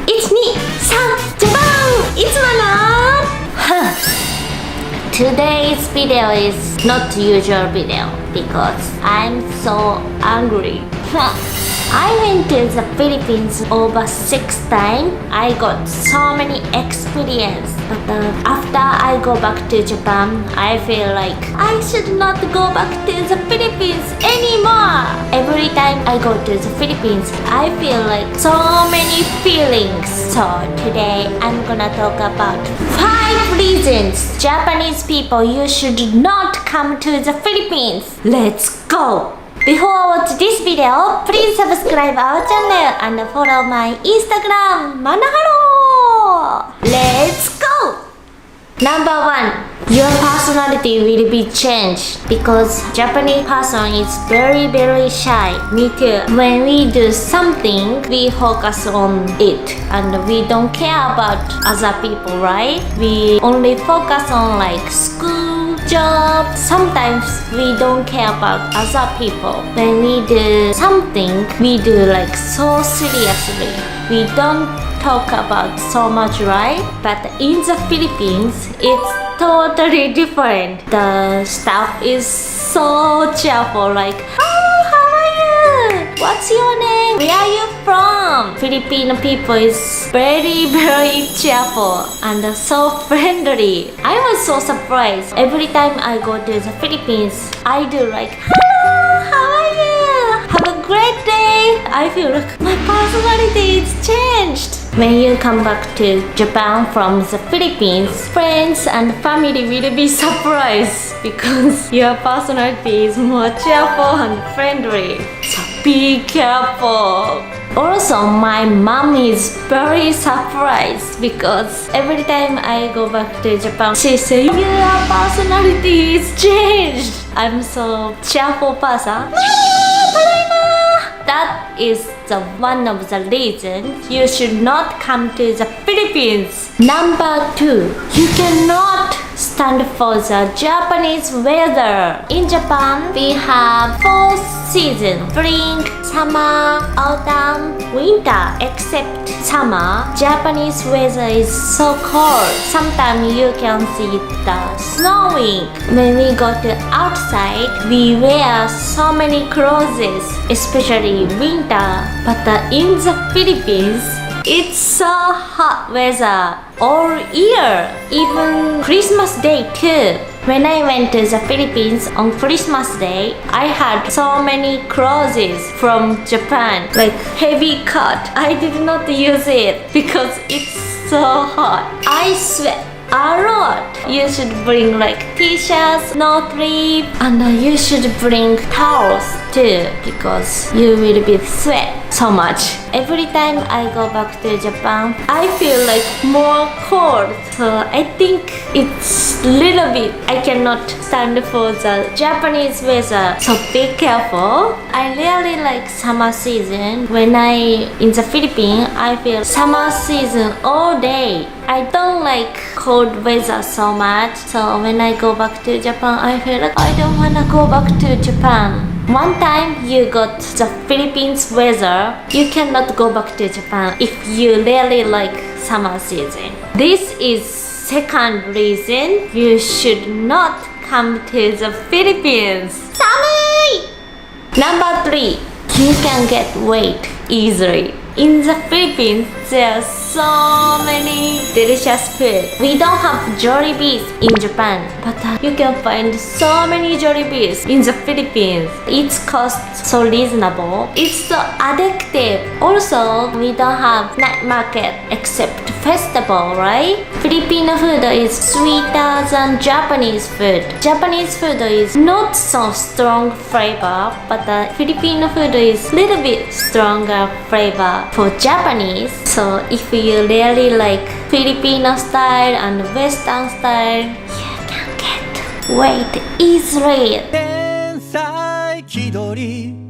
Japan! It's Mana! Today's video is not usual video because I'm so angry. I went to the Philippines over 6 times. I got so many experience. But after I go back to Japan, I feel like I should not go back to the Philippines anymore. Every time I go to the Philippines, I feel like so many feelings. So today I'm gonna talk about 5 reasons Japanese people you should not come to the Philippines. Let's go! Before watch this video, please subscribe our channel and follow my Instagram, Manaharo! Let's go! Number 1. Your personality will be changed because Japanese person is very shy. Me too. When we do something, we focus on it and we don't care about other people, right? We only focus on like school, job. Sometimes we don't care about other people. When we do something, we do like so seriously. We don't talk about so much, right? But in the Philippines, it's totally different. The staff is so cheerful, like, oh, how are you? What's your name? Where are you from? Filipino people is very cheerful and so friendly. I was so surprised. Every time I go to the Philippines, I do like, hello, how are you? Have a great day. I feel like my personality is changed. When you come back to Japan from the Philippines, friends and family will be surprised because your personality is more cheerful and friendly. So be careful. Also, my mom is very surprised because every time I go back to Japan, she says, your personality is changed. I'm so cheerful person. That is one of the reasons you should not come to the Philippines. Number 2, you cannot stand for the Japanese weather. In Japan, we have 4 seasons: spring, summer, autumn, winter. Except summer, Japanese weather is so cold. Sometimes you can see the snowing. When we go to outside, we wear so many clothes, especially winter. But in the Philippines, it's so hot weather all year, even Christmas Day too. When I went to the Philippines on Christmas Day, I had so many clothes from Japan, like heavy cut. I did not use it because it's so hot. I sweat a lot. You should bring like t-shirts, no sleeve, and you should bring towels too because you will be sweat so much. Every time I go back to Japan, I feel like more cold. So I think it's little bit I cannot stand for the Japanese weather. So be careful. I really like summer season. When I in the Philippines, I feel summer season all day. I don't like cold weather so much. So when I go back to Japan, I feel like I don't wanna go back to Japan. One time you got the Philippines weather, you cannot go back to Japan if you really like summer season. This is second reason you should not come to the Philippines. Samui! Number 3, you can get weight easily. In the Philippines, there are so many delicious food. We don't have Jollibees in Japan, but you can find so many Jollibees in the Philippines. Its cost so reasonable. It's so addictive. Also, we don't have night market except festival, right? Filipino food is sweeter than Japanese food. Japanese food is not so strong flavor, but Filipino food is little bit stronger flavor for Japanese. So if you really like Filipino style and Western style, you can get weight easily.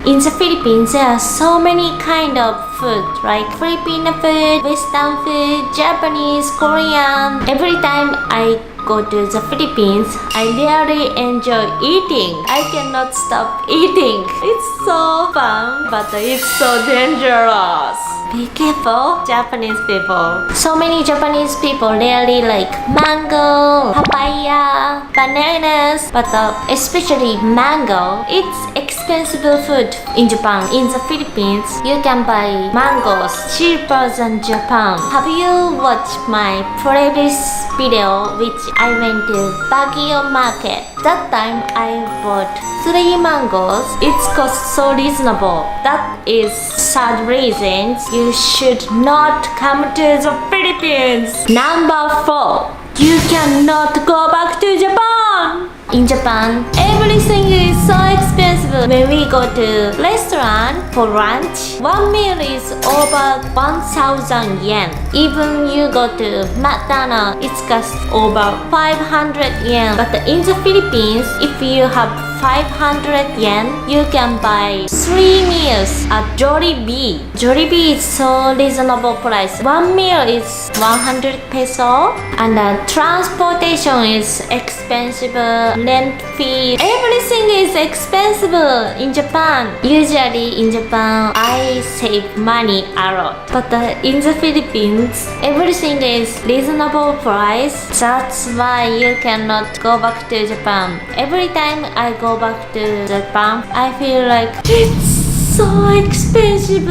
In the Philippines, there are so many kind of food, like Filipino food, Western food, Japanese, Korean. Every time I go to the Philippines, I really enjoy eating. I cannot stop eating. It's so fun, but it's so dangerous. be careful, Japanese people. So many Japanese people really like mango, papaya, bananas, but especially mango. It's expensive food in Japan. In the Philippines, you can buy mangoes cheaper than Japan. Have you watched my previous video which I went to Baguio market? That time I bought 3 mangoes. It's cost so reasonable. That is sad reasons you should not come to the Philippines. Number 4. You cannot go back to Japan. In Japan, everything is so expensive. When we go to restaurant for lunch, one meal is over 1,000 yen. Even you go to McDonald's, it costs over 500 yen. But in the Philippines, if you have 500 yen, you can buy 3 meals at Jollibee. Jollibee is so reasonable price. One meal is 100 peso, and transportation is expensive. Rent fee, everything is expensive in Japan. Usually in Japan, I save money a lot. But in the Philippines, everything is reasonable price. That's why you cannot go back to Japan. Every time I go back to Japan, I feel like it's so expensive.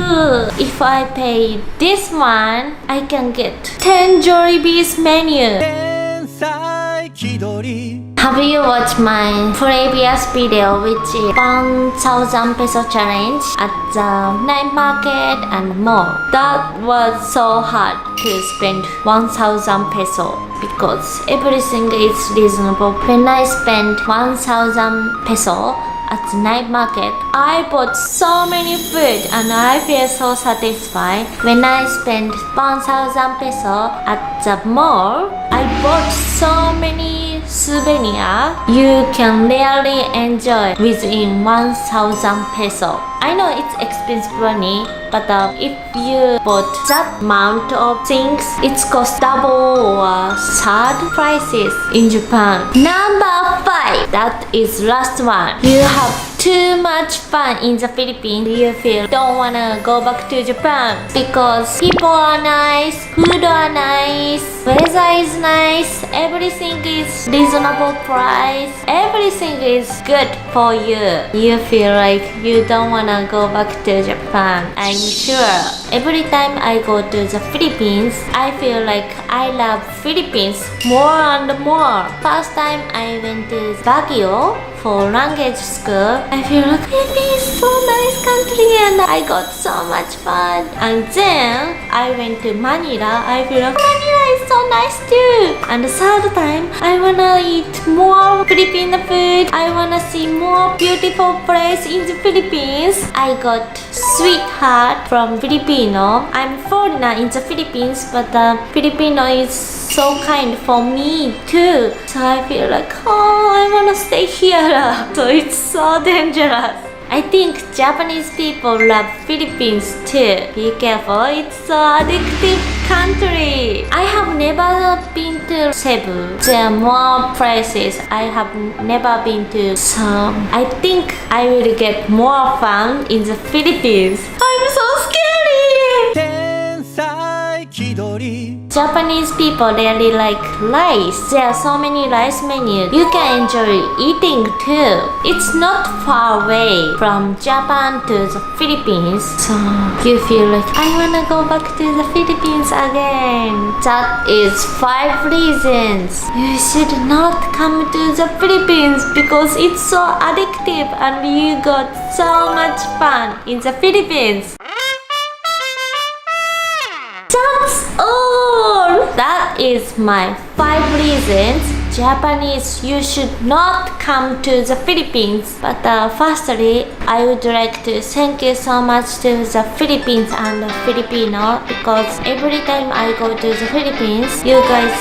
If I pay this one, I can get 10 Jollibee's menu. Have you watched my previous video which is 1,000 peso challenge at the night market and more? That was so hard to spend 1,000 peso because everything is reasonable. When I spent 1,000 peso at the night market, I bought so many food and I feel so satisfied. When I spent 1,000 peso at the mall, I bought so many souvenirs you can really enjoy within 1,000 peso. I know it's expensive money, but if you bought that amount of things, it's cost double or third prices in Japan. Number 5, that is last one. You have too much fun in the Philippines. You feel don't wanna go back to Japan because people are nice, food are nice, weather is nice, everything is reasonable price, everything is good for you. You feel like you don't wanna go back to Japan. I'm sure every time I go to the Philippines, I feel like I love Philippines more and more. First time I went to Baguio for language school, I feel like Philippines is so nice country and I got so much fun. And then I went to Manila, I feel like Manila is so nice too. And the third time, I wanna eat more Filipino food. I wanna see more beautiful place in the Philippines. I got sweetheart from Filipino. I'm foreigner in the Philippines, but Filipino is so kind for me too. So I feel like, oh, I wanna stay here. So it's so dangerous. I think Japanese people love Philippines too. Be careful, it's so addictive country. I have never been to Cebu. There are more places I have never been to. So I think I will get more fun in the Philippines. I'm so scary! Japanese people really like rice. There are so many rice menus. You can enjoy eating too. It's not far away from Japan to the Philippines. So you feel like I wanna go back to the Philippines again. That is 5 reasons you should not come to the Philippines because it's so addictive and you got so much fun in the Philippines. That's all! That is my 5 reasons Japanese you should not come to the Philippines. But firstly, I would like to thank you so much to the Philippines and the Filipino because every time I go to the Philippines, you guys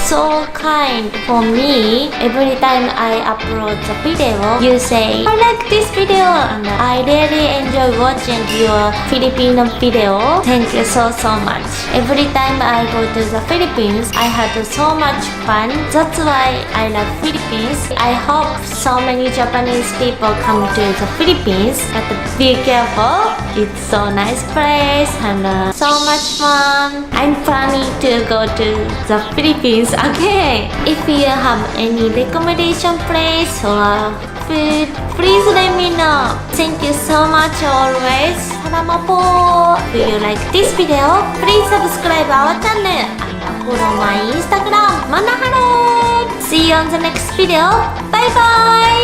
so kind for me. Every time I upload the video, you say, I like this video and I really enjoy watching your Filipino video. Thank you so much. Every time I go to the Philippines, I had so much fun. That's why I love Philippines. I hope so many Japanese people come to the Philippines, but be careful. It's so nice place and so much fun. I'm planning to go to the Philippines again. If you have any recommendation place or food, please let me know. Thank you so much always. Salamat po. Do you like this video? Please subscribe our channel and follow my Instagram. Manaharo. See you on the next video. Bye bye.